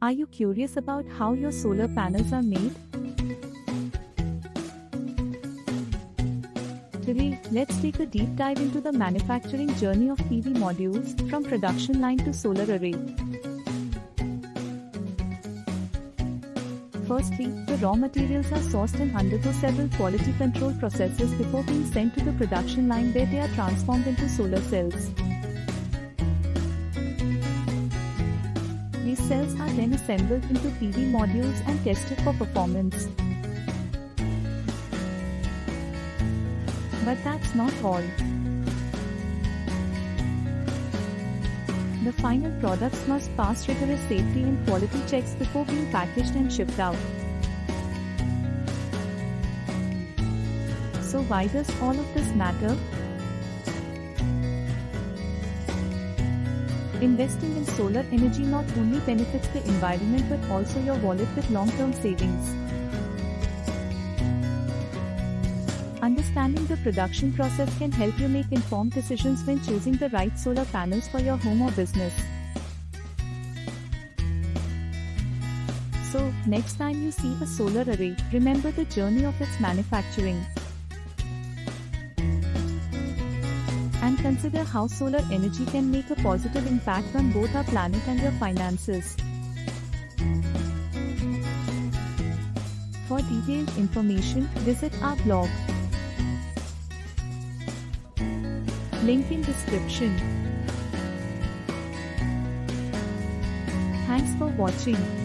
Are you curious about how your solar panels are made? Today, let's take a deep dive into the manufacturing journey of PV modules, from production line to solar array. Firstly, the raw materials are sourced and undergo several quality control processes before being sent to the production line where they are transformed into solar cells. These cells are then assembled into PV modules and tested for performance. But that's not all. The final products must pass rigorous safety and quality checks before being packaged and shipped out. So why does all of this matter? Investing in solar energy not only benefits the environment but also your wallet with long-term savings. Understanding the production process can help you make informed decisions when choosing the right solar panels for your home or business. So, next time you see a solar array, remember the journey of its manufacturing. And consider how solar energy can make a positive impact on both our planet and your finances. For detailed information, visit our blog. Link in description. Thanks for watching.